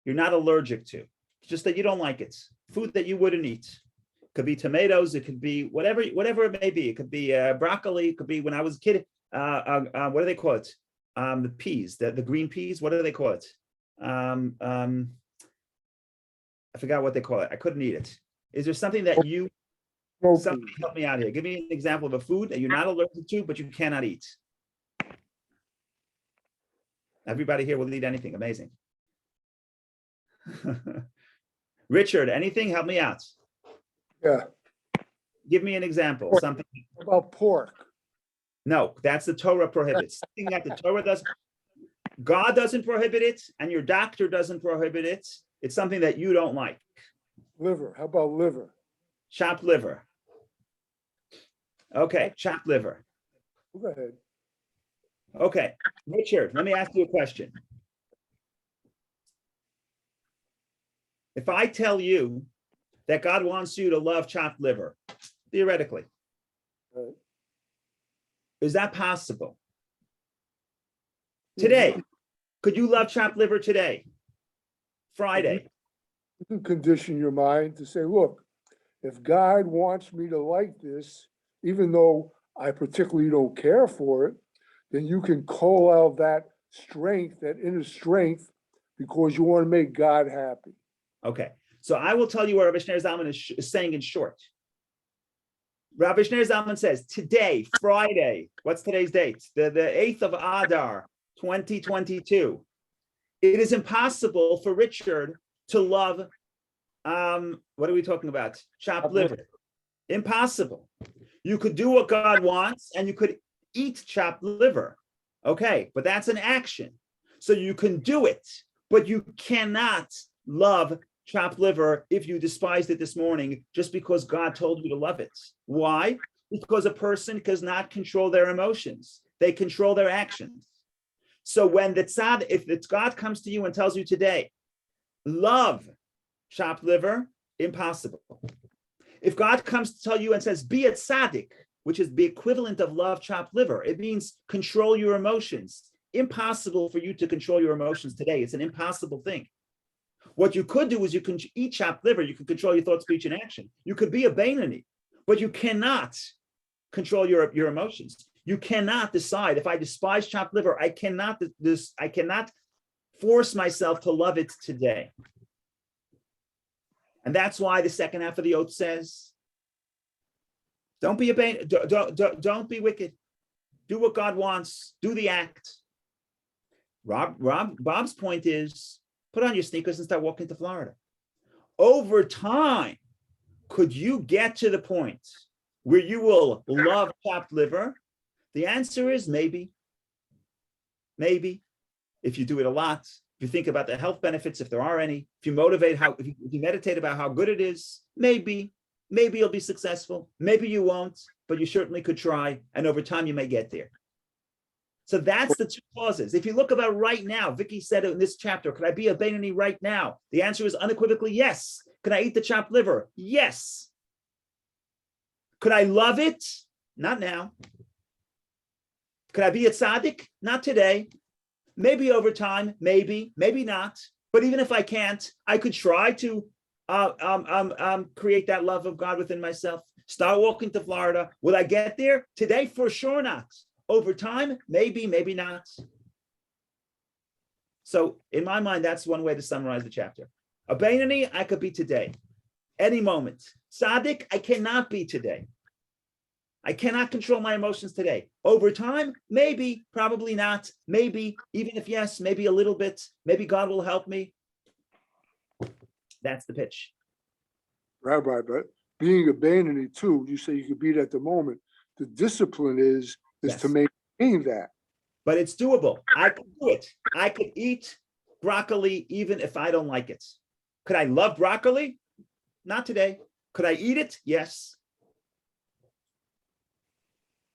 you're not allergic to, just that you don't like it. Food that you wouldn't eat. It could be tomatoes, it could be whatever it may be. It could be broccoli, it could be, when I was a kid, what do they call it? The peas, the green peas, what do they call it? I forgot what they call it. I couldn't eat it. Is there something that somebody help me out here? Give me an example of a food that you're not allergic to, but you cannot eat. Everybody here will eat anything. Amazing. Richard, anything? Help me out. Yeah. Give me an example. Pork. Something About pork. No, that's the Torah prohibits. Something that the Torah doesn't. God doesn't prohibit it, and your doctor doesn't prohibit it. It's something that you don't like. Liver. How about liver? Chopped liver. Okay, chopped liver. Go ahead. Okay, Richard, let me ask you a question. If I tell you that God wants you to love chopped liver, theoretically, Right. is that possible? Today, could you love chopped liver today? Friday? You can condition your mind to say, look, if God wants me to like this, even though I particularly don't care for it, then you can call out that strength, that inner strength, because you want to make God happy. Okay, so I will tell you what Rabbi Shneur Zalman is saying in short. Rabbi Shneur Zalman says, today, Friday, what's today's date? The 8th of Adar, 2022. It is impossible for Richard to love, what are we talking about? Chopped liver. Impossible. You could do what God wants and you could eat chopped liver. Okay, but that's an action. So you can do it, but you cannot love chopped liver if you despised it this morning just because God told you to love it. Why? Because a person does not control their emotions. They control their actions. So when the tzad, if the God comes to you and tells you today, love chopped liver, impossible. If God comes to tell you and says, be a tzaddik, which is the equivalent of love chopped liver, it means control your emotions. Impossible for you to control your emotions today. It's an impossible thing. What you could do is you can eat chopped liver, you can control your thought, speech, and action. You could be a Beinuni, but you cannot control your emotions. You cannot decide, if I despise chopped liver, I cannot force myself to love it today. And that's why the second half of the oath says, don't be don't be wicked. Do what God wants. Do the act. Bob's point is, put on your sneakers and start walking to Florida. Over time, could you get to the point where you will love chopped liver? The answer is maybe. Maybe. If you do it a lot, if you think about the health benefits, if there are any, if you meditate about how good it is, maybe you'll be successful. Maybe you won't, but you certainly could try. And over time, you may get there. So that's the two clauses. If you look about right now, Vicky said it in this chapter, could I be a Beinuni right now? The answer is unequivocally yes. Could I eat the chopped liver? Yes. Could I love it? Not now. Could I be a tzaddik? Not today. Maybe over time, maybe not. But even if I can't, I could try to create that love of God within myself. Start walking to Florida. Will I get there? Today, for sure not. Over time, maybe not. So in my mind, that's one way to summarize the chapter. A Beinuni, I could be today, any moment. Tzaddik, I cannot be today. I cannot control my emotions today. Over time, maybe, probably not. Maybe, even if yes, maybe a little bit. Maybe God will help me. That's the pitch. Rabbi, but being a Beinuni too, you say you could beat at the moment. The discipline is Yes. to maintain that. But it's doable. I could do it. I could eat broccoli even if I don't like it. Could I love broccoli? Not today. Could I eat it? Yes.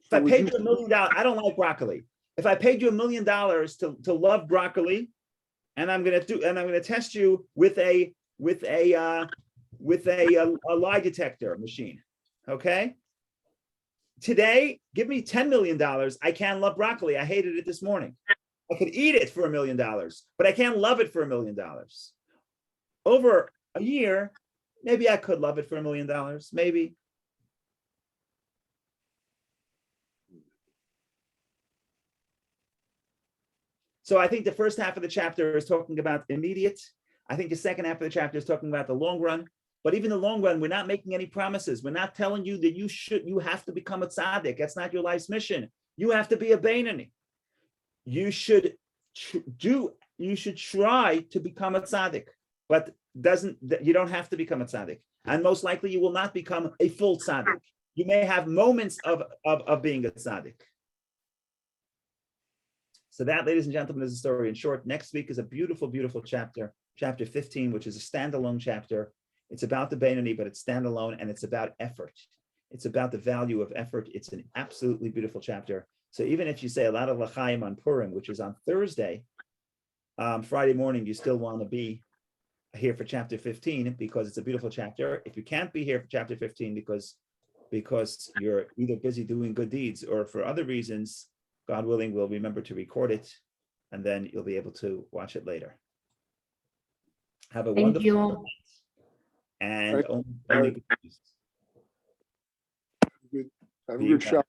If I paid you $1 million, I don't like broccoli. If I paid you $1 million to love broccoli, and I'm gonna test you with a lie detector machine, okay? Today, give me $10 million. I can't love broccoli. I hated it this morning. I could eat it for $1 million, but I can't love it for $1 million. Over a year, maybe I could love it for $1 million. Maybe. So I think the first half of the chapter is talking about immediate. I think the second half of the chapter is talking about the long run. But even the long run, we're not making any promises. We're not telling you that you have to become a tzaddik. That's not your life's mission. You have to be a Beinuni. You should try to become a tzaddik, but you don't have to become a tzaddik. And most likely you will not become a full tzaddik. You may have moments of being a tzaddik. So that, ladies and gentlemen, is the story in short. Next week is a beautiful, beautiful chapter, chapter 15, which is a standalone chapter. It's about the Beinuni, but it's standalone, and it's about effort. It's about the value of effort. It's an absolutely beautiful chapter. So even if you say a lot of l'chaim on Purim, which is on Thursday, Friday morning, you still want to be here for chapter 15 because it's a beautiful chapter. If you can't be here for chapter 15 because you're either busy doing good deeds or for other reasons, God willing, we'll remember to record it, and then you'll be able to watch it later. Have a Thank wonderful you. and Thank only good news. Good. Have a Be good shot.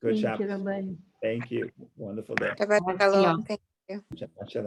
Good Thank job. you, Rabbi. Thank you. Wonderful day. Shabbat Shalom. shalom. Thank you. Shabbat shalom.